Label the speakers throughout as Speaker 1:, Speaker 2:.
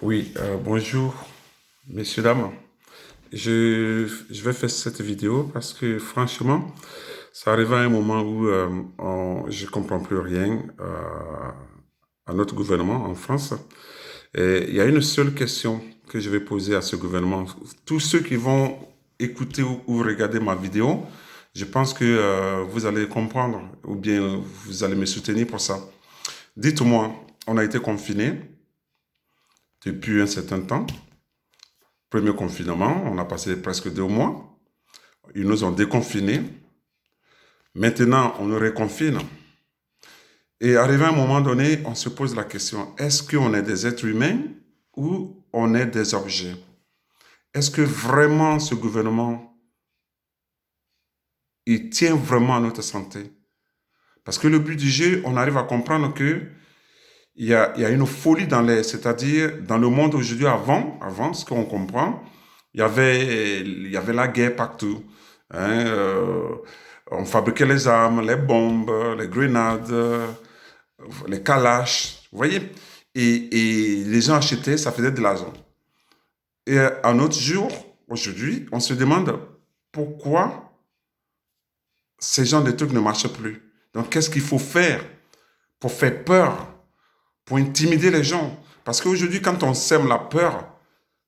Speaker 1: Oui, bonjour, messieurs, dames. Je vais faire cette vidéo parce que franchement, ça arrive à un moment où je comprends plus rien à notre gouvernement en France. Et il y a une seule question que je vais poser à ce gouvernement. Tous ceux qui vont écouter ou regarder ma vidéo, je pense que vous allez comprendre ou bien vous allez me soutenir pour ça. Dites-moi, on a été confinés depuis un certain temps. Premier confinement, on a passé presque 2 mois. Ils nous ont déconfinés. Maintenant, on nous réconfine. Et arrivé à un moment donné, on se pose la question, est-ce qu'on est des êtres humains ou on est des objets? Est-ce que vraiment ce gouvernement, il tient vraiment à notre santé? Parce que le but du jeu, on arrive à comprendre que il y a une folie dans l'air, c'est-à-dire dans le monde aujourd'hui avant, ce qu'on comprend, il y avait la guerre partout. Hein, on fabriquait les armes, les bombes, les grenades, les kalash, vous voyez? Et les gens achetaient, ça faisait de l'argent. Et à notre jour, aujourd'hui, on se demande pourquoi ces genres de trucs ne marchent plus. Donc, qu'est-ce qu'il faut faire pour faire peur, pour intimider les gens? Parce qu'aujourd'hui, quand on sème la peur,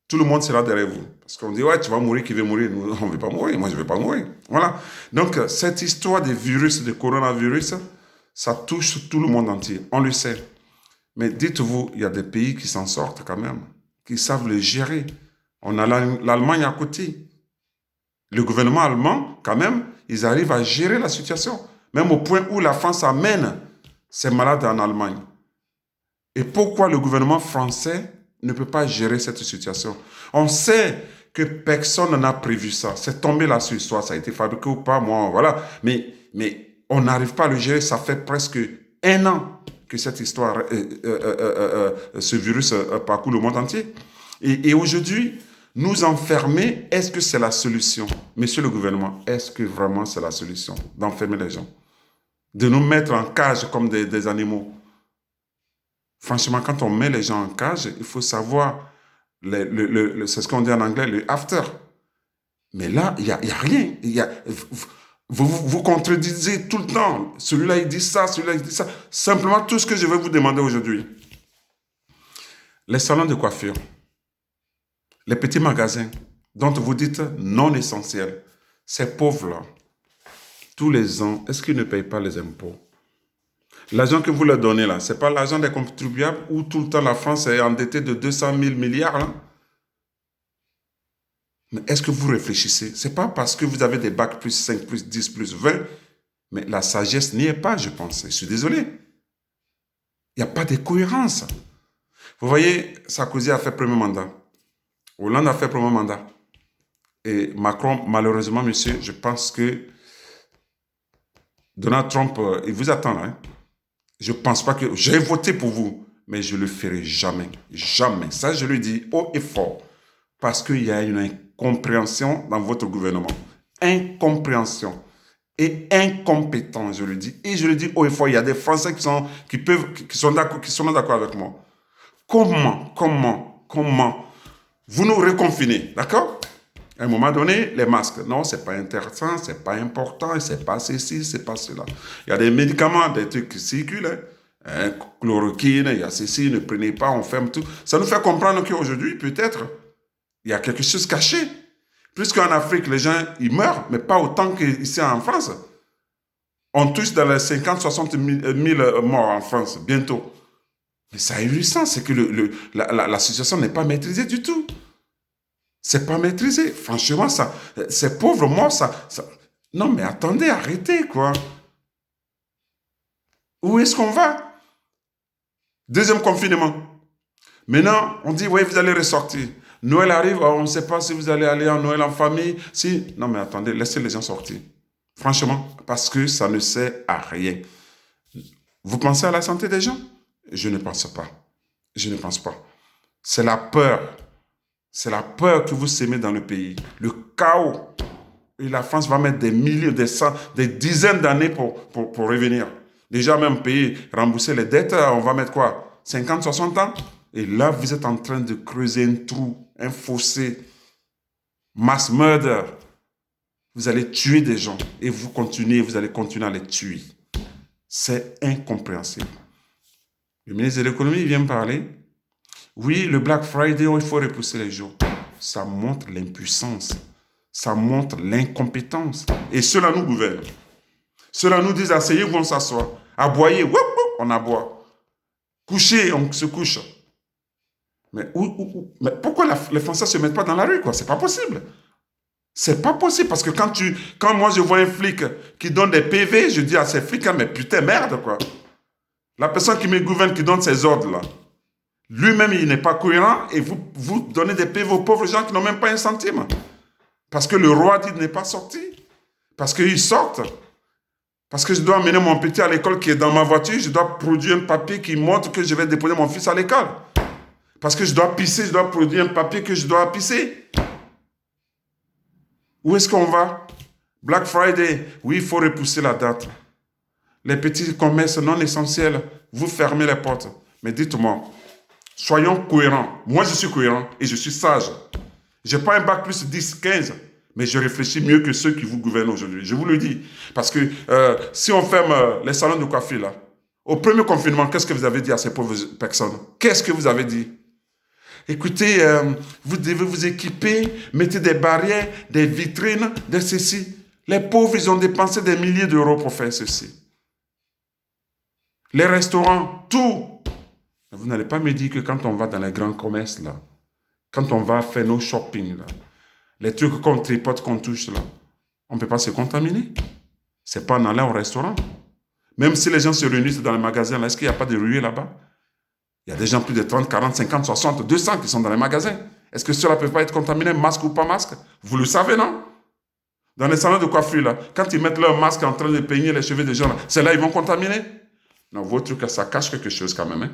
Speaker 1: tout le monde sera derrière vous. Parce qu'on dit, ouais, tu vas mourir, qui veut mourir? Nous, on ne veut pas mourir, moi je ne veux pas mourir. Voilà. Donc, cette histoire des virus, de coronavirus, ça touche tout le monde entier. On le sait. Mais dites-vous, il y a des pays qui s'en sortent quand même, qui savent le gérer. On a l'Allemagne à côté. Le gouvernement allemand, quand même, ils arrivent à gérer la situation. Même au point où la France amène ses malades en Allemagne. Et pourquoi le gouvernement français ne peut pas gérer cette situation? On sait que personne n'a prévu ça. C'est tombé là sur soit ça a été fabriqué ou pas, moi, voilà. Mais on n'arrive pas à le gérer. Ça fait presque 1 an que cette histoire, ce virus parcourt le monde entier. Et aujourd'hui, nous enfermer, est-ce que c'est la solution? Monsieur le gouvernement, est-ce que vraiment c'est la solution d'enfermer les gens? De nous mettre en cage comme des animaux? Franchement, quand on met les gens en cage, il faut savoir, c'est ce qu'on dit en anglais, le after. Mais là, il y a rien. Vous contredisez tout le temps. Celui-là, il dit ça, celui-là, il dit ça. Simplement, tout ce que je vais vous demander aujourd'hui, les salons de coiffure, les petits magasins dont vous dites non essentiels, ces pauvres-là, tous les ans, est-ce qu'ils ne payent pas les impôts? L'argent que vous leur donnez là, ce n'est pas l'argent des contribuables où tout le temps la France est endettée de 200 000 milliards là? Mais est-ce que vous réfléchissez? Ce n'est pas parce que vous avez des bacs plus 5, plus 10, plus 20, mais la sagesse n'y est pas, je pense. Je suis désolé. Il n'y a pas de cohérence. Vous voyez, Sarkozy a fait premier mandat. Hollande a fait premier mandat. Et Macron, malheureusement, monsieur, je pense que Donald Trump, il vous attend là. Hein. Je ne pense pas que... J'ai voté pour vous, mais je ne le ferai jamais. Jamais. Ça, je le dis haut et fort. Parce qu'il y a une incompréhension dans votre gouvernement. Incompréhension. Et incompétent, je le dis. Et je le dis haut et fort. Il y a des Français qui sont d'accord avec moi. Comment vous nous reconfinez, d'accord? À un moment donné, les masques, non, c'est pas intéressant, c'est pas important, c'est pas ceci, c'est pas cela. Il y a des médicaments, des trucs qui circulent, hein, chloroquine, il y a ceci, ne prenez pas, on ferme tout. Ça nous fait comprendre qu'aujourd'hui, peut-être, il y a quelque chose caché. Puisqu'en Afrique, les gens, ils meurent, mais pas autant qu'ici en France. On touche dans les 50-60 000 morts en France, bientôt. Mais c'est ahurissant, c'est que la situation n'est pas maîtrisée du tout. C'est pas maîtrisé. Franchement, ça, ces pauvres morts, ça... Non, mais attendez, arrêtez, quoi. Où est-ce qu'on va? Deuxième confinement. Maintenant, on dit, oui, vous allez ressortir. Noël arrive, on ne sait pas si vous allez aller en Noël en famille. Si... Non, mais attendez, laissez les gens sortir. Franchement, parce que ça ne sert à rien. Vous pensez à la santé des gens? Je ne pense pas. Je ne pense pas. C'est la peur. C'est la peur que vous sémez dans le pays. Le chaos. Et la France va mettre des milliers, des dizaines d'années pour revenir. Déjà, même payer, rembourser les dettes, on va mettre quoi? 50, 60 ans? Et là, vous êtes en train de creuser un trou, un fossé, mass murder. Vous allez tuer des gens et vous allez continuer à les tuer. C'est incompréhensible. Le ministre de l'économie vient me parler. Oui, le Black Friday, il faut repousser les jours. Ça montre l'impuissance. Ça montre l'incompétence. Et cela nous gouverne. Cela nous dit, asseyez-vous, on s'assoit. Aboyez, on aboie. Couchez, on se couche. Mais pourquoi les Français ne se mettent pas dans la rue, quoi? C'est pas possible. C'est pas possible, parce que quand moi je vois un flic qui donne des PV, je dis à ces flics, mais putain, merde, quoi. La personne qui me gouverne, qui donne ces ordres-là, lui-même, il n'est pas cohérent, et vous donnez des PV aux pauvres gens qui n'ont même pas un centime. Parce que le roi dit n'est pas sorti. Parce qu'ils sortent. Parce que je dois amener mon petit à l'école qui est dans ma voiture, je dois produire un papier qui montre que je vais déposer mon fils à l'école. Parce que je dois pisser, je dois produire un papier que je dois pisser. Où est-ce qu'on va? Black Friday, oui, il faut repousser la date. Les petits commerces non essentiels, vous fermez les portes. Mais dites-moi, soyons cohérents. Moi, je suis cohérent et je suis sage. Je n'ai pas un bac plus 10, 15, mais je réfléchis mieux que ceux qui vous gouvernent aujourd'hui. Je vous le dis. Parce que si on ferme les salons de coiffure, là, au premier confinement, qu'est-ce que vous avez dit à ces pauvres personnes? Qu'est-ce que vous avez dit? Écoutez, vous devez vous équiper, mettez des barrières, des vitrines, de ceci. Les pauvres, ils ont dépensé des milliers d'euros pour faire ceci. Les restaurants, tout. Vous n'allez pas me dire que quand on va dans les grands commerces, là, quand on va faire nos shopping, là, les trucs qu'on tripote, qu'on touche, là, on ne peut pas se contaminer. Ce n'est pas en allant au restaurant. Même si les gens se réunissent dans les magasins, là, est-ce qu'il n'y a pas de ruées là-bas? Il y a des gens plus de 30, 40, 50, 60, 200 qui sont dans les magasins. Est-ce que cela ne peut pas être contaminé, masque ou pas masque? Vous le savez, non? Dans les salons de coiffure, là, quand ils mettent leur masque en train de peigner les cheveux des gens, c'est là ils vont contaminer? Non, votre truc, ça cache quelque chose quand même. Hein?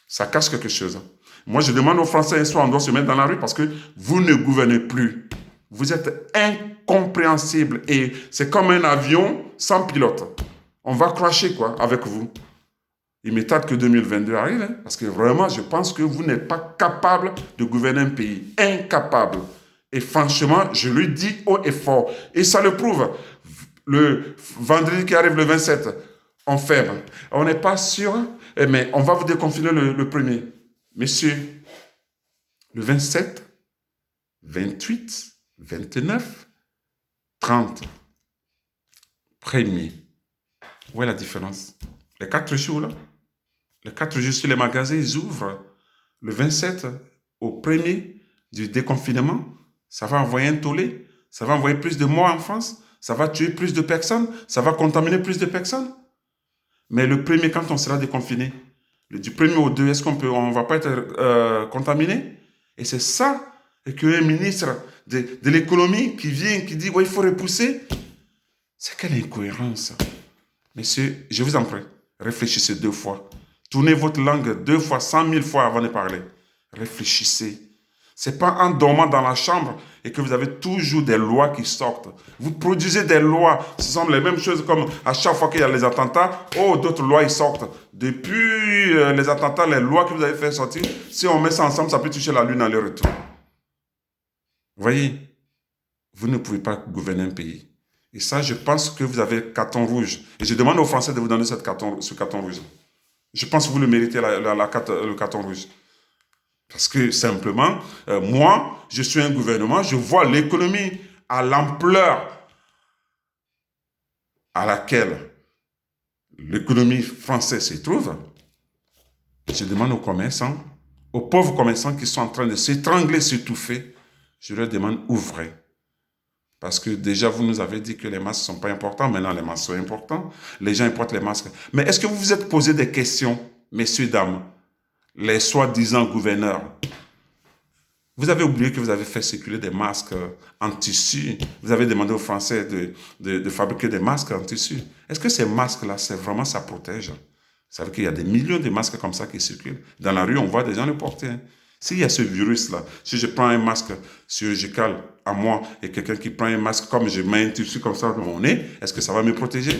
Speaker 1: Ça cache quelque chose. Moi, je demande aux Français un soir, on doit se mettre dans la rue parce que vous ne gouvernez plus. Vous êtes incompréhensible et c'est comme un avion sans pilote. On va crasher, quoi, avec vous. Il m'étonne que 2022 arrive, hein, parce que vraiment, je pense que vous n'êtes pas capable de gouverner un pays. Incapable. Et franchement, je le dis haut et fort. Et ça le prouve. Le vendredi qui arrive, le 27, on ferme. On n'est pas sûr, mais on va vous déconfiner le premier. Messieurs, le 27, 28, 29, 30, premier. Où est la différence? Les 4 jours, là. Les 4 jours sur les magasins, ils ouvrent. Le 27, au premier du déconfinement, ça va envoyer un tollé. Ça va envoyer plus de morts en France. Ça va tuer plus de personnes. Ça va contaminer plus de personnes. Mais le premier, quand on sera déconfiné, du premier au 2, est-ce qu'on ne va pas être contaminé? Et c'est ça qu'un ministre de l'économie qui vient, qui dit, ouais, il faut repousser. C'est quelle incohérence. Messieurs, je vous en prie, réfléchissez 2 fois. Tournez votre langue 2 fois, 100 000 fois avant de parler. Réfléchissez. Ce n'est pas en dormant dans la chambre et que vous avez toujours des lois qui sortent. Vous produisez des lois. Ce sont les mêmes choses comme à chaque fois qu'il y a les attentats. Oh, d'autres lois, ils sortent. Depuis les attentats, les lois que vous avez fait sortir, si on met ça ensemble, ça peut toucher la lune aller-retour. Vous voyez, vous ne pouvez pas gouverner un pays. Et ça, je pense que vous avez carton rouge. Et je demande aux Français de vous donner ce carton rouge. Je pense que vous le méritez, le carton rouge. Parce que simplement, moi, je suis un gouvernement, je vois l'économie à l'ampleur à laquelle l'économie française se trouve. Je demande aux commerçants, aux pauvres commerçants qui sont en train de s'étrangler, s'étouffer, je leur demande ouvrez. Parce que déjà, vous nous avez dit que les masques ne sont pas importants. Maintenant, les masques sont importants. Les gens portent les masques. Mais est-ce que vous vous êtes posé des questions, messieurs, dames, les soi-disant gouverneurs? Vous avez oublié que vous avez fait circuler des masques en tissu. Vous avez demandé aux Français de fabriquer des masques en tissu. Est-ce que ces masques-là, c'est vraiment, ça protège? Vous savez qu'il y a des millions de masques comme ça qui circulent. Dans la rue, on voit des gens le porter. Hein. S'il y a ce virus-là, si je prends un masque chirurgical à moi et quelqu'un qui prend un masque comme je mets un tissu comme ça dans mon nez, est-ce que ça va me protéger?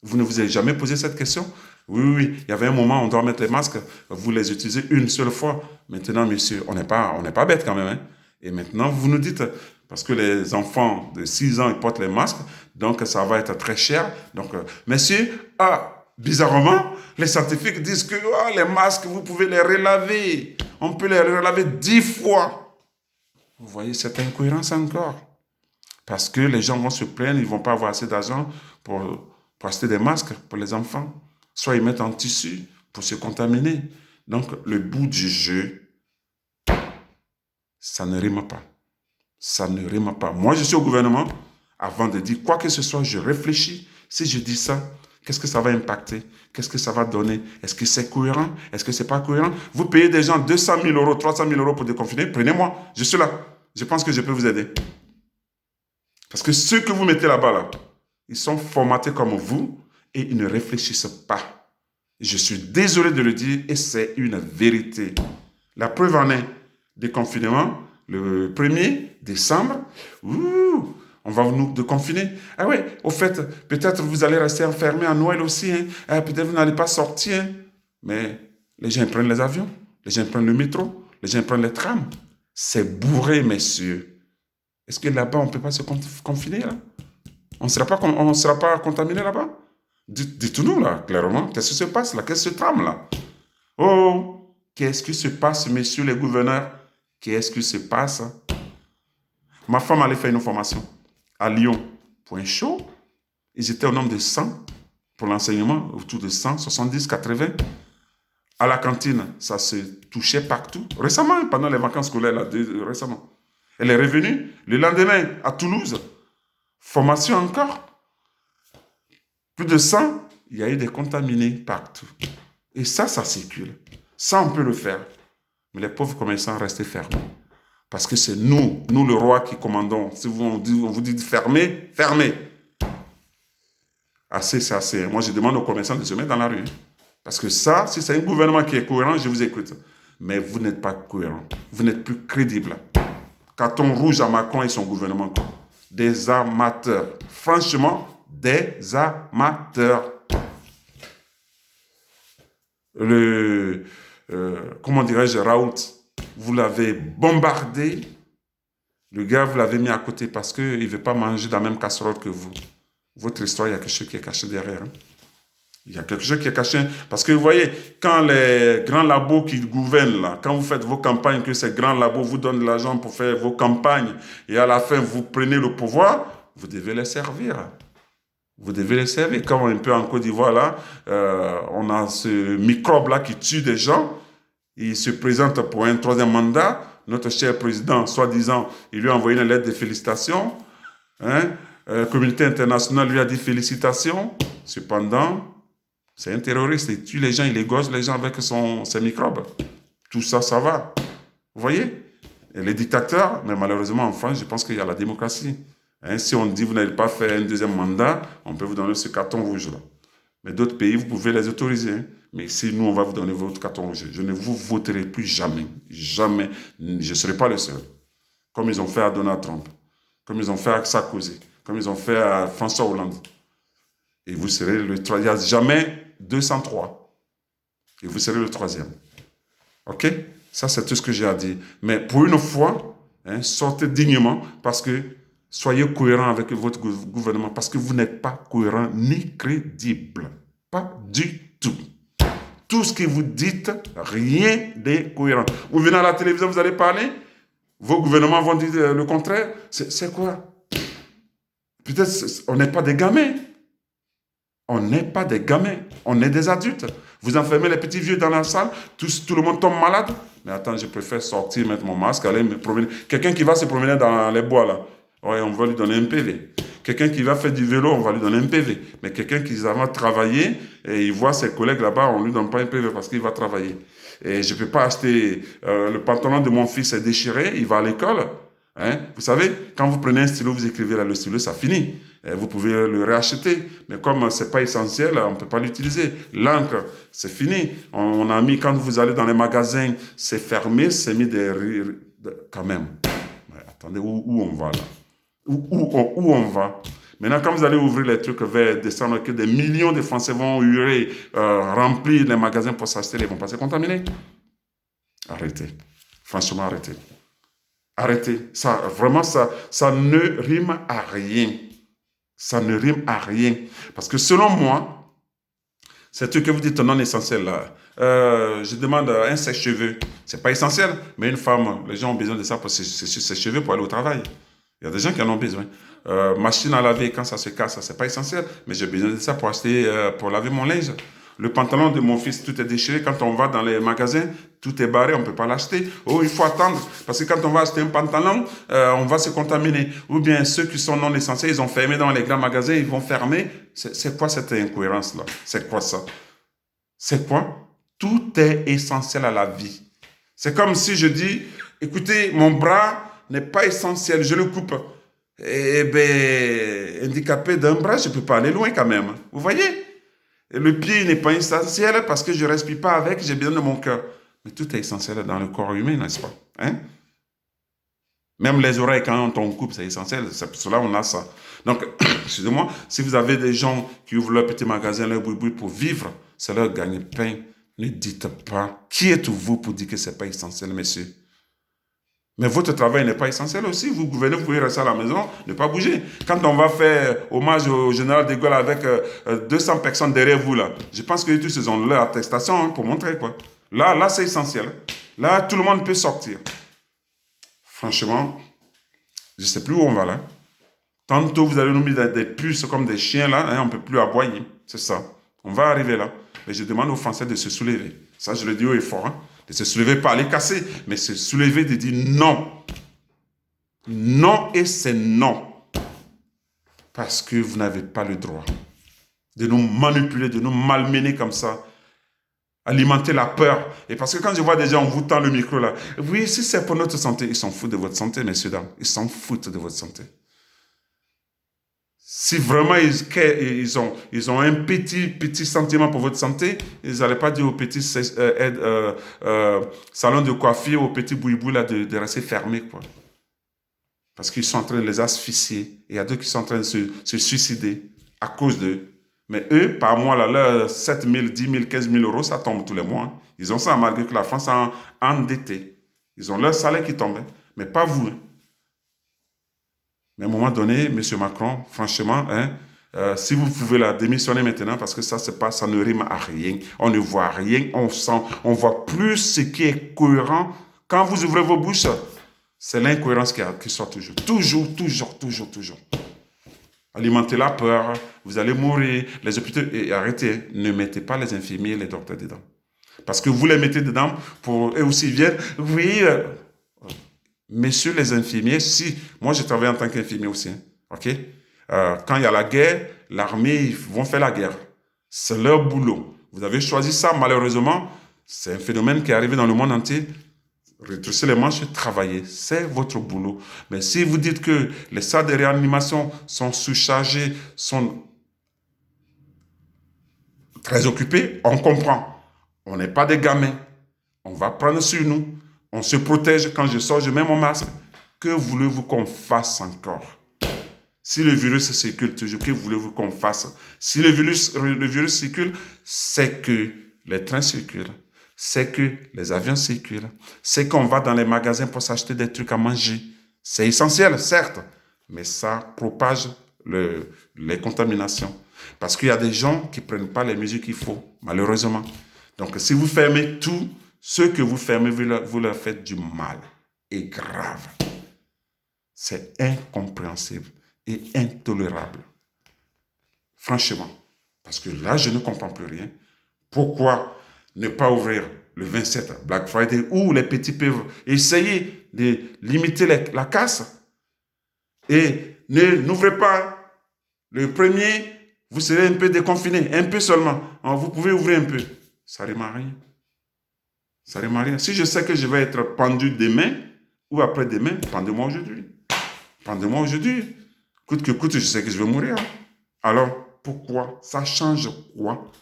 Speaker 1: Vous ne vous avez jamais posé cette question? Oui, oui, oui. Il y avait un moment, on doit mettre les masques. Vous les utilisez une seule fois. Maintenant, monsieur, on n'est pas bête quand même. Hein. Et maintenant, vous nous dites, parce que les enfants de 6 ans, ils portent les masques, donc ça va être très cher. Donc, monsieur, bizarrement, les scientifiques disent que les masques, vous pouvez les relaver. On peut les relaver 10 fois. Vous voyez cette incohérence encore. Parce que les gens vont se plaindre, ils ne vont pas avoir assez d'argent pour acheter des masques pour les enfants. Soit ils mettent en tissu pour se contaminer. Donc, le bout du jeu, ça ne rime pas. Ça ne rime pas. Moi, je suis au gouvernement. Avant de dire quoi que ce soit, je réfléchis. Si je dis ça, qu'est-ce que ça va impacter? Qu'est-ce que ça va donner? Est-ce que c'est cohérent? Est-ce que c'est pas cohérent? Vous payez des gens 200 000 euros, 300 000 euros pour déconfiner. Prenez-moi. Je suis là. Je pense que je peux vous aider. Parce que ceux que vous mettez là-bas, là, ils sont formatés comme vous et ils ne réfléchissent pas. Je suis désolé de le dire et c'est une vérité. La preuve en est, déconfinement, le 1er décembre, on va nous déconfiner. Ah oui, au fait, peut-être vous allez rester enfermé à Noël aussi. Hein. Peut-être vous n'allez pas sortir. Hein. Mais les gens prennent les avions, les gens prennent le métro, les gens prennent les trams. C'est bourré, messieurs. Est-ce que là-bas, on ne peut pas se confiner, là? On ne sera pas contaminé là-bas? Dites-nous, là, clairement, qu'est-ce qui se passe, là? Qu'est-ce qui se trame, là? Oh, qu'est-ce qui se passe, messieurs les gouverneurs? Qu'est-ce qui se passe? Ma femme allait faire une formation à Lyon, point chaud. Ils étaient au nombre de 100 pour l'enseignement, autour de 100, 70, 80. À la cantine, ça se touchait partout. Récemment, pendant les vacances scolaires, là, récemment. Elle est revenue le lendemain à Toulouse. Formation encore. Plus de 100, il y a eu des contaminés partout. Et ça circule. Ça, on peut le faire. Mais les pauvres commerçants restent fermés. Parce que c'est nous le roi, qui commandons. Si on vous dit de fermer, fermez. Assez, c'est assez. Moi, je demande aux commerçants de se mettre dans la rue. Parce que ça, si c'est un gouvernement qui est cohérent, je vous écoute. Mais vous n'êtes pas cohérent. Vous n'êtes plus crédible. Carton rouge à Macron et son gouvernement. Des amateurs. Franchement, des amateurs. Comment dirais-je, Raoult, vous l'avez bombardé. Le gars, vous l'avez mis à côté parce qu'il ne veut pas manger dans la même casserole que vous. Votre histoire, il y a quelque chose qui est caché derrière. Hein? Il y a quelque chose qui est caché. Parce que vous voyez, quand les grands labos qui gouvernent, là, quand vous faites vos campagnes, que ces grands labos vous donnent de l'argent pour faire vos campagnes, et à la fin, vous prenez le pouvoir, vous devez les servir. Vous devez les servir. Comme un peu en Côte d'Ivoire, là, on a ce microbe-là qui tue des gens. Il se présente pour un 3e mandat. Notre cher président, soi-disant, il lui a envoyé une lettre de félicitations. Hein? La communauté internationale lui a dit félicitations. Cependant, c'est un terroriste. Il tue les gens, il égorge les gens avec ses microbes. Tout ça, ça va. Vous voyez? Et les dictateurs, mais malheureusement en France, je pense qu'il y a la démocratie. Hein, si on dit que vous n'allez pas faire un 2e mandat, on peut vous donner ce carton rouge-là. Mais d'autres pays, vous pouvez les autoriser. Hein. Mais ici, nous, on va vous donner votre carton rouge. Je ne vous voterai plus jamais. Jamais. Je ne serai pas le seul. Comme ils ont fait à Donald Trump. Comme ils ont fait à Sarkozy. Comme ils ont fait à François Hollande. Et vous serez le 3e. Il n'y a jamais 203. Et vous serez le 3e. OK? Ça, c'est tout ce que j'ai à dire. Mais pour une fois, hein, sortez dignement parce que soyez cohérent avec votre gouvernement parce que vous n'êtes pas cohérent ni crédible. Pas du tout. Tout ce que vous dites, rien n'est cohérent. Vous venez à la télévision, vous allez parler, vos gouvernements vont dire le contraire. C'est quoi? Peut-être on n'est pas des gamins. On n'est pas des gamins. On est des adultes. Vous enfermez les petits vieux dans la salle, tout le monde tombe malade. Mais attends, je préfère sortir, mettre mon masque, aller me promener. Quelqu'un qui va se promener dans les bois, là, ouais, on va lui donner un PV. Quelqu'un qui va faire du vélo, on va lui donner un PV. Mais quelqu'un qui va travailler et il voit ses collègues là-bas, on ne lui donne pas un PV parce qu'il va travailler. Et je ne peux pas acheter... le pantalon de mon fils est déchiré, il va à l'école. Hein? Vous savez, quand vous prenez un stylo, vous écrivez là, le stylo, ça finit. Et vous pouvez le réacheter. Mais comme ce n'est pas essentiel, on ne peut pas l'utiliser. L'encre, c'est fini. On a mis, quand vous allez dans les magasins, c'est fermé, c'est mis quand même. Mais attendez, où on va là? Où on va? Maintenant, quand vous allez ouvrir les trucs vers décembre, que des millions de Français vont hurler, remplir les magasins pour s'acheter, ils vont passer contaminés. Arrêtez. Franchement, arrêtez. Arrêtez. Ça, vraiment, ça ne rime à rien. Ça ne rime à rien. Parce que selon moi, c'est ce que vous dites non essentiel là. Je demande un sèche-cheveux. C'est pas essentiel, mais une femme, les gens ont besoin de ça pour sécher ses cheveux pour aller au travail. Il y a des gens qui en ont besoin. Machine à laver, quand ça se casse, c'est pas essentiel, mais j'ai besoin de ça pour acheter, pour laver mon linge. Le pantalon de mon fils, tout est déchiré. Quand on va dans les magasins, tout est barré, on ne peut pas l'acheter. Oh, il faut attendre. Parce que quand on va acheter un pantalon, on va se contaminer. Ou bien ceux qui sont non essentiels, ils ont fermé dans les grands magasins, ils vont fermer. C'est quoi cette incohérence-là? C'est quoi ça? C'est quoi? Tout est essentiel à la vie. C'est comme si je dis, écoutez, mon bras n'est pas essentiel, je le coupe. Eh bien, handicapé d'un bras, je ne peux pas aller loin quand même. Vous voyez? Et le pied n'est pas essentiel parce que je ne respire pas avec, j'ai besoin de mon cœur. Mais tout est essentiel dans le corps humain, n'est-ce pas? Hein? Même les oreilles, quand on coupe, c'est essentiel. C'est pour cela qu'on a ça. Donc, excusez-moi, si vous avez des gens qui ouvrent leur petit magasin, leur boui-boui pour vivre, c'est leur gagne-pain. Ne dites pas, qui êtes-vous pour dire que ce n'est pas essentiel, messieurs? Mais votre travail n'est pas essentiel aussi. Vous gouvernez, vous pouvez rester à la maison, ne pas bouger. Quand on va faire hommage au général de Gaulle avec 200 personnes derrière vous, là, je pense que tous ils ont leur attestation pour montrer, quoi. Là, c'est essentiel. Là, tout le monde peut sortir. Franchement, je ne sais plus où on va, là. Tantôt, vous allez nous mettre des puces comme des chiens, là, hein, on ne peut plus aboyer. C'est ça. On va arriver là. Mais je demande aux Français de se soulever. Ça, je le dis haut et fort, hein. De se soulever, pas les casser, mais se soulever, de dire non. Non et c'est non. Parce que vous n'avez pas le droit de nous manipuler, de nous malmener comme ça. Alimenter la peur. Et parce que quand je vois des gens, on vous tend le micro là. Oui, si c'est pour notre santé, ils s'en foutent de votre santé, messieurs, dames. Ils s'en foutent de votre santé. Si vraiment ils ont un petit sentiment pour votre santé, ils n'allaient pas dire au petit salon de coiffure, au petit boui-boui là de rester fermé, quoi. Parce qu'ils sont en train de les asphyxier. Et il y a d'autres qui sont en train de se suicider à cause d'eux. Mais eux, par mois, là, leurs 7 000, 10 000, 15 000 euros, ça tombe tous les mois. Hein. Ils ont ça malgré que la France est endettée. Ils ont leur salaire qui tombe, hein. Mais pas vous. Hein. Mais à un moment donné, M. Macron, franchement, hein, si vous pouvez la démissionner maintenant, parce que ça, ça ne rime à rien. On ne voit rien, on voit plus ce qui est cohérent. Quand vous ouvrez vos bouches, c'est l'incohérence qui sort toujours. Toujours. Alimentez la peur, vous allez mourir, les hôpitaux, et arrêtez, ne mettez pas les infirmiers et les docteurs dedans. Parce que vous les mettez dedans, pour eux aussi viennent, oui, messieurs les infirmiers, si, moi je travaille en tant qu'infirmier aussi, hein, ok? Quand il y a la guerre, l'armée, ils vont faire la guerre. C'est leur boulot. Vous avez choisi ça, malheureusement, c'est un phénomène qui est arrivé dans le monde entier. Retroussez les manches et travaillez. C'est votre boulot. Mais si vous dites que les salles de réanimation sont sous-chargées, sont très occupées, on comprend. On n'est pas des gamins. On va prendre sur nous. On se protège. Quand je sors, je mets mon masque. Que voulez-vous qu'on fasse encore? Si le virus circule toujours, que voulez-vous qu'on fasse? Si le virus circule, c'est que les trains circulent. C'est que les avions circulent. C'est qu'on va dans les magasins pour s'acheter des trucs à manger. C'est essentiel, certes, mais ça propage les contaminations. Parce qu'il y a des gens qui ne prennent pas les mesures qu'il faut, malheureusement. Donc, si vous fermez tout, ceux que vous fermez, vous leur faites du mal. Et grave. C'est incompréhensible et intolérable. Franchement. Parce que là, je ne comprends plus rien. Pourquoi ne pas ouvrir le 27 Black Friday où les petits peuvent essayer de limiter la casse et n'ouvrez pas le premier, vous serez un peu déconfiné, un peu seulement. Alors, vous pouvez ouvrir un peu. Ça rime à rien. Ça rime à rien. Si je sais que je vais être pendu demain ou après-demain, pendez-moi aujourd'hui. Pendez-moi aujourd'hui. Coûte que coûte, je sais que je vais mourir. Alors, pourquoi? Ça change quoi?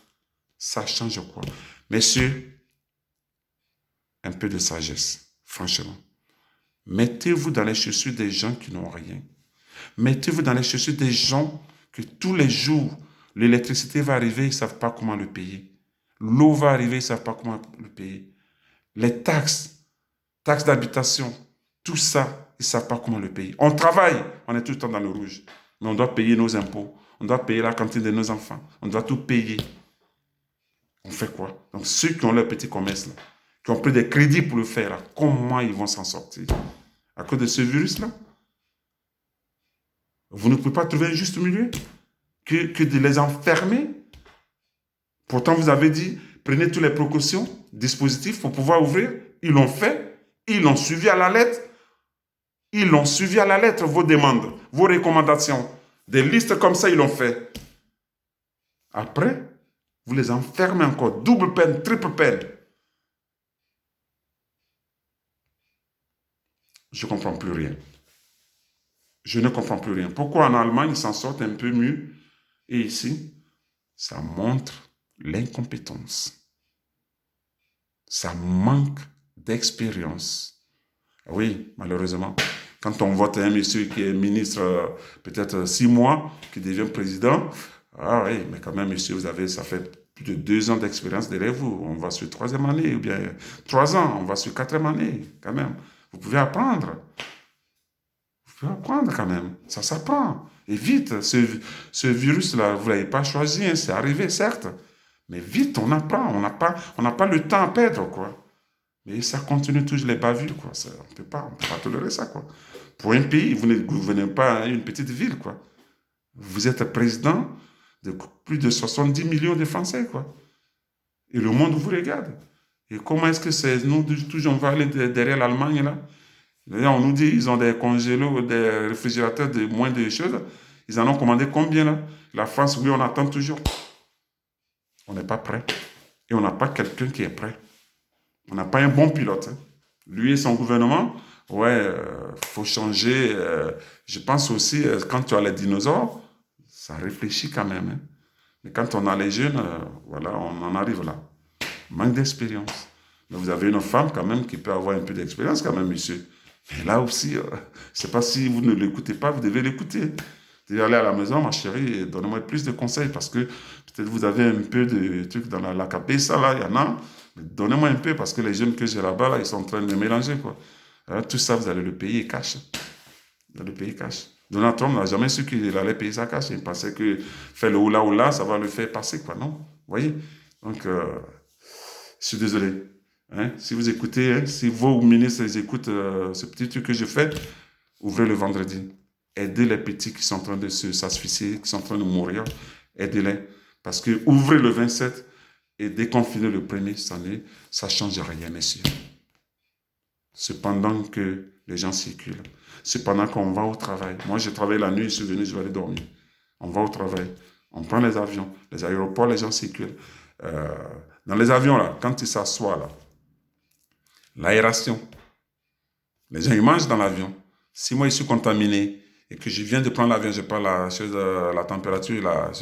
Speaker 1: Ça change quoi? Messieurs, un peu de sagesse, franchement. Mettez-vous dans les chaussures des gens qui n'ont rien. Mettez-vous dans les chaussures des gens que tous les jours, l'électricité va arriver, ils ne savent pas comment le payer. L'eau va arriver, ils ne savent pas comment le payer. Les taxes d'habitation, tout ça, ils ne savent pas comment le payer. On travaille, on est tout le temps dans le rouge. Mais on doit payer nos impôts, on doit payer la cantine de nos enfants, on doit tout payer. On fait quoi? Donc ceux qui ont leur petit commerce, là, qui ont pris des crédits pour le faire, là, comment ils vont s'en sortir? À cause de ce virus-là? Vous ne pouvez pas trouver un juste milieu que de les enfermer. Pourtant, vous avez dit, prenez toutes les précautions, dispositifs pour pouvoir ouvrir. Ils l'ont fait. Ils l'ont suivi à la lettre. Ils l'ont suivi à la lettre, vos demandes, vos recommandations. Des listes comme ça, ils l'ont fait. Après, vous les enfermez encore. Double peine, triple peine. Je ne comprends plus rien. Je ne comprends plus rien. Pourquoi en Allemagne, ils s'en sortent un peu mieux et ici, ça montre l'incompétence. Ça manque d'expérience. Oui, malheureusement. Quand on vote un monsieur qui est ministre peut-être 6 mois, qui devient président, ah oui, mais quand même, monsieur, ça fait plus de 2 ans d'expérience derrière vous. On va sur 3e année, ou bien 3 ans, on va sur 4e année, quand même. Vous pouvez apprendre. Vous pouvez apprendre quand même. Ça s'apprend. Et vite, ce virus-là, vous ne l'avez pas choisi, hein, c'est arrivé, certes. Mais vite, on apprend. On n'a pas le temps à perdre, quoi. Mais ça continue toujours les bavures, quoi. Ça, on ne peut pas tolérer ça, quoi. Pour un pays, vous ne gouvernez pas une petite ville, quoi. Vous êtes président de plus de 70 millions de Français, quoi. Et le monde vous regarde. Et comment est-ce que c'est nous, toujours, on va aller derrière l'Allemagne, là? D'ailleurs, on nous dit ils ont des congélos, des réfrigérateurs de moins de choses. Ils en ont commandé combien, là? La France, oui, on attend toujours. On n'est pas prêt. Et on n'a pas quelqu'un qui est prêt. On n'a pas un bon pilote. Hein. Lui et son gouvernement, ouais, faut changer. Je pense aussi, quand tu as les dinosaures, ça réfléchit quand même. Hein. Mais quand on a les jeunes, voilà, on en arrive là. Manque d'expérience. Mais vous avez une femme quand même qui peut avoir un peu d'expérience quand même, monsieur. Mais là aussi, je ne sais pas si vous ne l'écoutez pas, vous devez l'écouter. Vous devez aller à la maison, ma chérie, donnez-moi plus de conseils parce que peut-être vous avez un peu de trucs dans la cabeza, là, il y en a. Donnez-moi un peu parce que les jeunes que j'ai là-bas, là, ils sont en train de mélanger, quoi. Alors, tout ça, vous allez le payer cash. Vous allez le payer cash. Donald Trump n'a jamais su qu'il allait payer ça cash. Il pensait que faire le oula, ça va le faire passer, quoi, non? Vous voyez? Donc, je suis désolé. Hein? Si vous écoutez, hein, si vos ministres écoutent ce petit truc que je fais, ouvrez le vendredi. Aidez les petits qui sont en train de s'asphyxier, qui sont en train de mourir. Aidez-les. Parce que ouvrez le 27 et déconfiner le 1er ça ne change rien, messieurs. Cependant que les gens circulent. Cependant qu'on va au travail. Moi, j'ai travaillé la nuit, je suis venu, je vais aller dormir. On va au travail. On prend les avions. Les aéroports, les gens circulent. Dans les avions, là, quand ils s'assoient, là, l'aération. Les gens, ils mangent dans l'avion. Si moi, je suis contaminé et que je viens de prendre l'avion, je prends la température,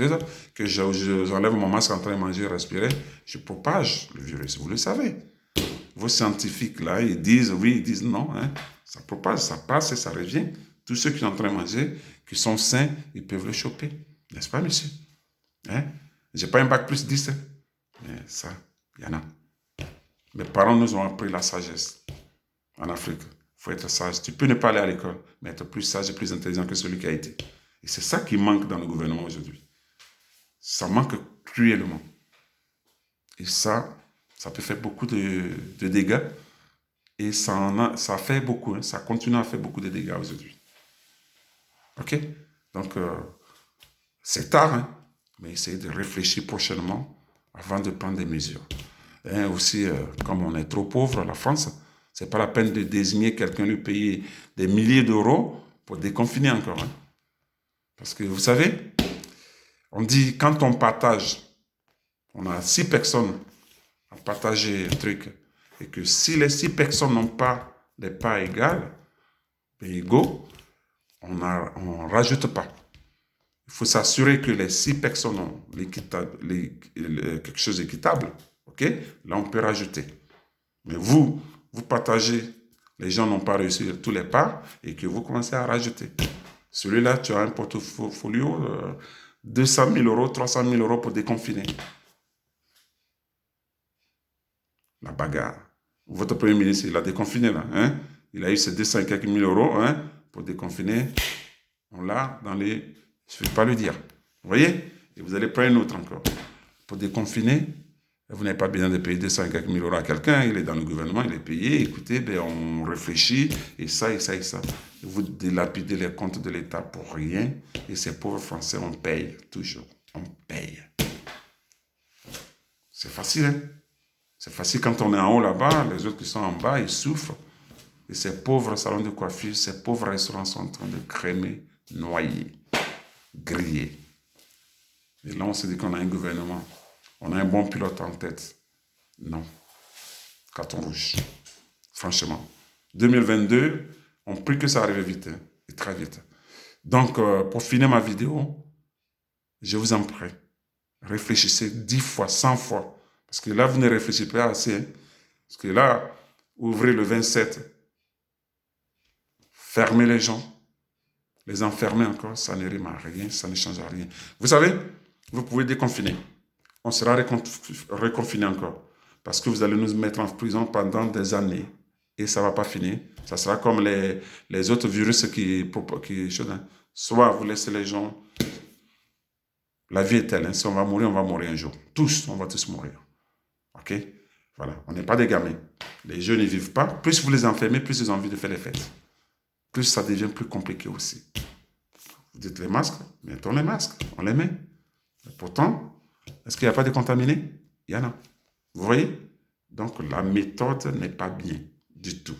Speaker 1: que j'enlève mon masque en train de manger, respirer, je propage le virus. Vous le savez. Vos scientifiques, là, ils disent oui, ils disent non. Hein. Ça propage, ça passe et ça revient. Tous ceux qui sont en train de manger, qui sont sains, ils peuvent le choper. N'est-ce pas, monsieur? Hein? Je n'ai pas un bac plus 10. Hein. Mais ça, il y en a. Mes parents nous ont appris la sagesse en Afrique. Il faut être sage. Tu peux ne pas aller à l'école, mais être plus sage et plus intelligent que celui qui a été. Et c'est ça qui manque dans le gouvernement aujourd'hui. Ça manque cruellement. Et ça peut faire beaucoup de dégâts. Et ça fait beaucoup. Hein. Ça continue à faire beaucoup de dégâts aujourd'hui. OK? Donc, c'est tard, hein? Mais essayez de réfléchir prochainement avant de prendre des mesures. Et aussi, comme on est trop pauvre, la France, c'est pas la peine de désigner quelqu'un, lui payer des milliers d'euros pour déconfiner encore. Hein. Parce que vous savez, on dit quand on partage, on a 6 personnes à partager un truc, et que si les 6 personnes n'ont pas des parts égales, égaux, on ne rajoute pas. Il faut s'assurer que les 6 personnes ont quelque chose d'équitable. OK? Là, on peut rajouter. Mais vous partagez, les gens n'ont pas réussi tous les parts et que vous commencez à rajouter. Celui-là, tu as un portfolio, 200 000 euros, 300 000 euros pour déconfiner. La bagarre. Votre Premier ministre, il a déconfiné là. Hein? Il a eu ses 200 et quelques mille euros hein, pour déconfiner. On l'a dans les... Je ne vais pas le dire. Vous voyez? Et vous allez prendre un autre encore. Pour déconfiner, vous n'avez pas besoin de payer 200 et quelques mille euros à quelqu'un. Il est dans le gouvernement, il est payé. Écoutez, ben, on réfléchit. Et ça, et ça, et ça. Vous dilapidez les comptes de l'État pour rien. Et ces pauvres Français, on paye. Toujours. On paye. C'est facile, hein? C'est facile quand on est en haut là-bas. Les autres qui sont en bas, ils souffrent. Et ces pauvres salons de coiffure, ces pauvres restaurants sont en train de crémer, noyer, griller. Et là, on se dit qu'on a un gouvernement. On a un bon pilote en tête. Non. Carton rouge. Franchement. 2022, on prie que ça arrive vite. Hein, et très vite. Donc, pour finir ma vidéo, je vous en prie. Réfléchissez 10 fois, 100 fois. Parce que là, vous ne réfléchissez pas assez. Hein. Parce que là, ouvrez le 27. Fermez les gens. Les enfermer encore, ça ne rime à rien, ça ne change à rien. Vous savez, vous pouvez déconfiner. On sera reconfiné encore. Parce que vous allez nous mettre en prison pendant des années. Et ça ne va pas finir. Ça sera comme les autres virus qui soit vous laissez les gens... La vie est telle, hein, si on va mourir un jour. Tous, on va tous mourir. OK? Voilà, on n'est pas des gamins. Les jeunes ne vivent pas. Plus vous les enfermez, plus ils ont envie de faire les fêtes. Plus ça devient plus compliqué aussi. Vous dites les masques, mettons les masques, on les met. Pourtant, est-ce qu'il n'y a pas de contaminés? Il y en a. Vous voyez? Donc la méthode n'est pas bien du tout.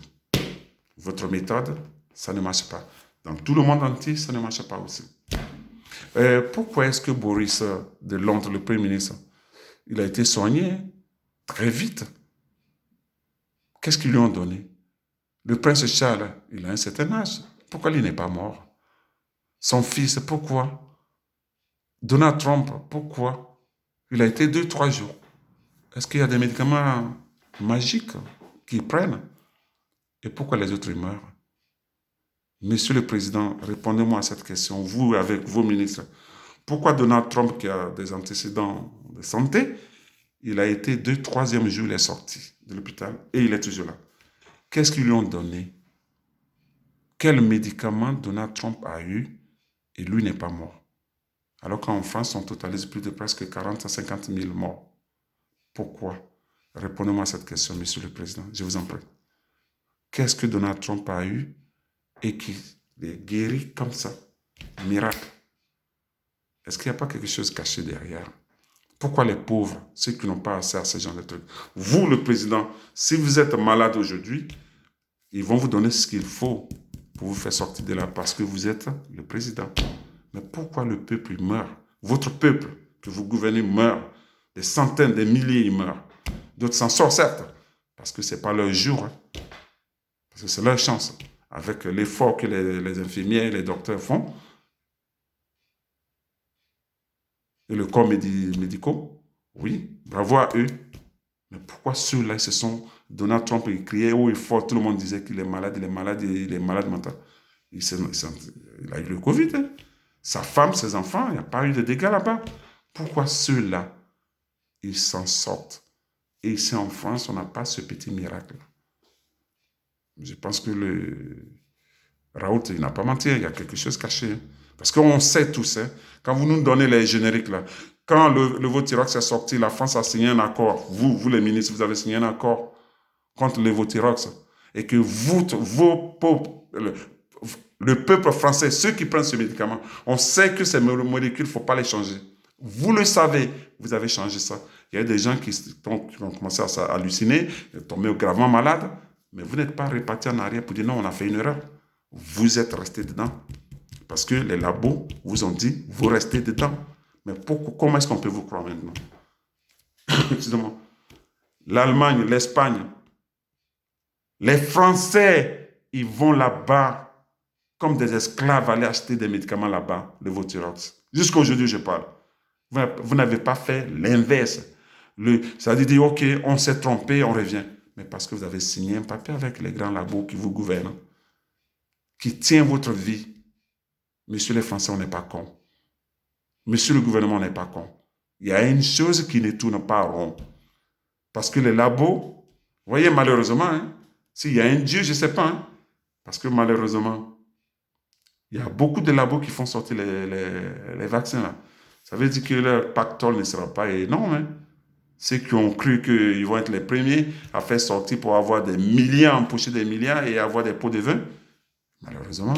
Speaker 1: Votre méthode, ça ne marche pas. Dans tout le monde entier, ça ne marche pas aussi. Pourquoi est-ce que Boris de Londres, le Premier ministre, il a été soigné très vite? Qu'est-ce qu'ils lui ont donné? Le prince Charles, il a un certain âge. Pourquoi il n'est pas mort? Son fils, pourquoi? Donald Trump, pourquoi? Il a été 2-3 jours. Est-ce qu'il y a des médicaments magiques qu'ils prennent? Et pourquoi les autres meurent? Monsieur le Président, répondez-moi à cette question, vous avec vos ministres. Pourquoi Donald Trump, qui a des antécédents de santé, il a été 2-3e jour, il est sorti de l'hôpital et il est toujours là. Qu'est-ce qu'ils lui ont donné? Quel médicament Donald Trump a eu et lui n'est pas mort? Alors qu'en France, on totalise plus de presque 40 à 50 000 morts. Pourquoi? Répondez-moi à cette question, Monsieur le Président, je vous en prie. Qu'est-ce que Donald Trump a eu et qui est guéri comme ça? Miracle. Est-ce qu'il n'y a pas quelque chose caché derrière? Pourquoi les pauvres, ceux qui n'ont pas accès à ce genre de trucs? Vous, le Président, si vous êtes malade aujourd'hui, ils vont vous donner ce qu'il faut pour vous faire sortir de là parce que vous êtes le Président. Mais pourquoi le peuple meurt? Votre peuple que vous gouvernez meurt. Des centaines, des milliers, ils meurent. D'autres s'en sortent, certes, parce que ce n'est pas leur jour. Hein. Parce que c'est leur chance. Avec l'effort que les infirmières et les docteurs font, et le corps médicaux, oui, bravo à eux. Mais pourquoi ceux-là, se sont... Donald Trump, il criait haut et fort, tout le monde disait qu'il est malade, il est malade, il est malade mental. Il a eu le Covid. Hein. Sa femme, ses enfants, il n'y a pas eu de dégâts là-bas. Pourquoi ceux-là, ils s'en sortent? Et ici en France, on n'a pas ce petit miracle. Je pense que Raoult, il n'a pas menti, il y a quelque chose caché. Parce qu'on sait tous, hein, quand vous nous donnez les génériques là, quand le Votirox est sorti, la France a signé un accord. Vous les ministres, vous avez signé un accord contre le Votirox. Et que le peuple français, ceux qui prennent ce médicament, on sait que ces molécules, il ne faut pas les changer. Vous le savez, vous avez changé ça. Il y a des gens qui ont commencé à halluciner, tomber gravement malades, mais vous n'êtes pas reparti en arrière pour dire non, on a fait une erreur. Vous êtes resté dedans. Parce que les labos vous ont dit, vous restez dedans. Mais comment est-ce qu'on peut vous croire maintenant? Excusez-moi. L'Allemagne, l'Espagne, les Français, ils vont là-bas comme des esclaves aller acheter des médicaments là-bas, le Votirox. Jusqu'à aujourd'hui, je parle. Vous n'avez pas fait l'inverse. Ça veut dire, OK, on s'est trompé, on revient. Mais parce que vous avez signé un papier avec les grands labos qui vous gouvernent, qui tient votre vie. Monsieur les Français, on n'est pas cons. Monsieur le gouvernement n'est pas con. Il y a une chose qui ne tourne pas rond. Parce que les labos, vous voyez, malheureusement, hein, s'il y a un Dieu, je ne sais pas, hein, parce que malheureusement, il y a beaucoup de labos qui font sortir les vaccins. Là. Ça veut dire que leur pactole ne sera pas énorme. Hein. Ceux qui ont cru qu'ils vont être les premiers à faire sortir pour avoir des milliards, empocher des milliards et avoir des pots de vin, malheureusement,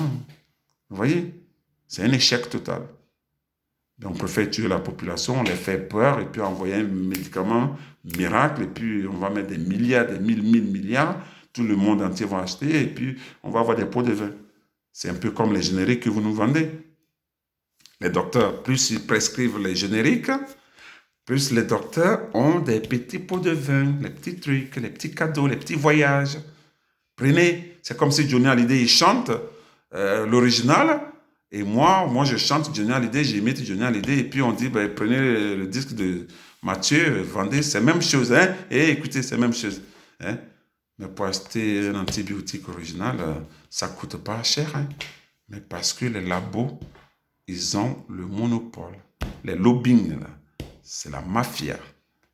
Speaker 1: vous voyez, c'est un échec total. Donc, on préfère tuer la population, on les fait peur, et puis envoyer un médicament miracle, et puis on va mettre des milliards, des mille milliards, tout le monde entier va acheter, et puis on va avoir des pots de vin. C'est un peu comme les génériques que vous nous vendez. Les docteurs, plus ils prescrivent les génériques, plus les docteurs ont des petits pots de vin, les petits trucs, les petits cadeaux, les petits voyages. Prenez, c'est comme si Johnny Hallyday, il chante l'original, et moi, je chante Johnny Hallyday, j'imite Johnny Hallyday, et puis on dit, ben, prenez le disque de Mathieu, vendez, c'est la même chose, hein, et écoutez, c'est la même chose. Hein. Mais pour acheter un antibiotique original, ça ne coûte pas cher, hein. Mais parce que les labos, ils ont le monopole. Les lobbying, c'est la mafia.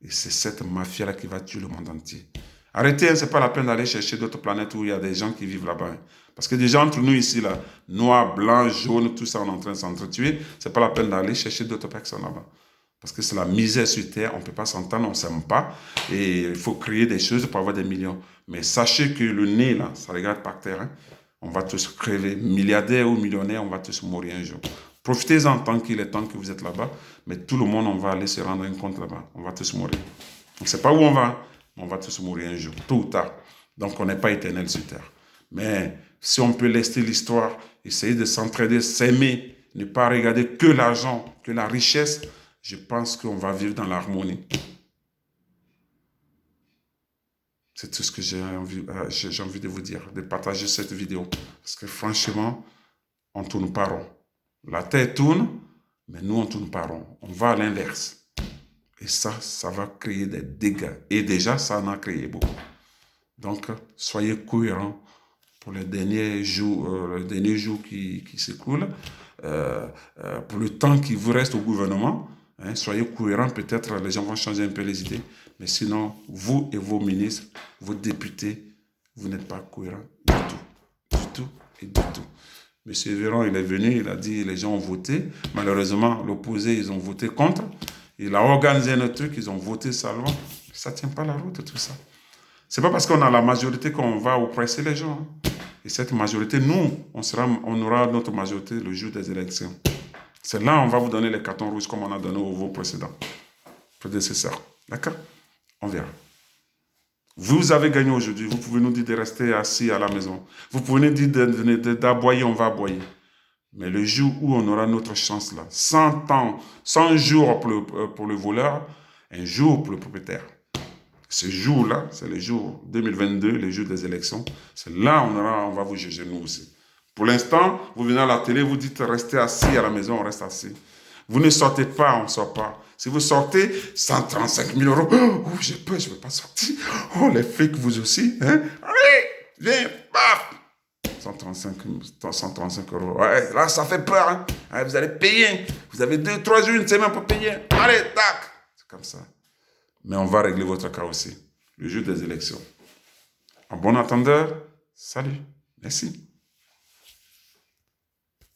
Speaker 1: Et c'est cette mafia-là qui va tuer le monde entier. Arrêtez, hein, ce n'est pas la peine d'aller chercher d'autres planètes où il y a des gens qui vivent là-bas. Hein. Parce que déjà entre nous ici, là, noir, blanc, jaune, tout ça, on est en train de s'entretuer. Ce n'est pas la peine d'aller chercher d'autres personnes là-bas. Parce que c'est la misère sur Terre, on ne peut pas s'entendre, on ne s'aime pas. Et il faut créer des choses pour avoir des millions. Mais sachez que le nez, là, ça regarde par terre. Hein. On va tous crever. Milliardaires ou millionnaires, on va tous mourir un jour. Profitez-en tant qu'il est temps que vous êtes là-bas. Mais tout le monde, on va aller se rendre compte là-bas. On va tous mourir. On ne sait pas où on va. On va tous mourir un jour, tôt ou tard. Donc, on n'est pas éternel sur Terre. Mais si on peut laisser l'histoire, essayer de s'entraider, s'aimer, ne pas regarder que l'argent, que la richesse, je pense qu'on va vivre dans l'harmonie. C'est tout ce que j'ai envie de vous dire, de partager cette vidéo. Parce que franchement, on ne tourne pas rond. La Terre tourne, mais nous, on ne tourne pas rond. On va à l'inverse. Et ça va créer des dégâts. Et déjà, ça en a créé beaucoup. Donc, soyez cohérents pour les derniers jours, qui s'écoulent, pour le temps qui vous reste au gouvernement. Hein, soyez cohérents, peut-être les gens vont changer un peu les idées. Mais sinon, vous et vos ministres, vos députés, vous n'êtes pas cohérents du tout. Du tout et du tout. Monsieur Véran, il est venu, il a dit les gens ont voté. Malheureusement, l'opposé, ils ont voté contre. Il a organisé un truc, ils ont voté sa loi. Ça ne tient pas la route, tout ça. Ce n'est pas parce qu'on a la majorité qu'on va oppresser les gens. Hein. Et cette majorité, nous, on aura notre majorité le jour des élections. C'est là on va vous donner les cartons rouges comme on a donné aux précédents. Prédécesseurs. D'accord? On verra. Vous avez gagné aujourd'hui. Vous pouvez nous dire de rester assis à la maison. Vous pouvez nous dire d'aboyer, on va aboyer. Mais le jour où on aura notre chance là, 100 ans, 100 jours pour le voleur, un jour pour le propriétaire. Ce jour-là, c'est le jour 2022, le jour des élections. C'est là on va vous juger, nous aussi. Pour l'instant, vous venez à la télé, vous dites restez assis à la maison, on reste assis. Vous ne sortez pas, on ne sort pas. Si vous sortez, 135 000 euros. Oh, j'ai peur, je ne veux pas sortir. Oh, les flics, vous aussi. Hein? Allez, viens, paf 135 euros. Ouais, là, ça fait peur. Hein? Allez, vous allez payer. Vous avez 2-3 jours, une semaine pour payer. Allez, tac. C'est comme ça. Mais on va régler votre cas aussi, le jour des élections. En bon attendeur, salut. Merci.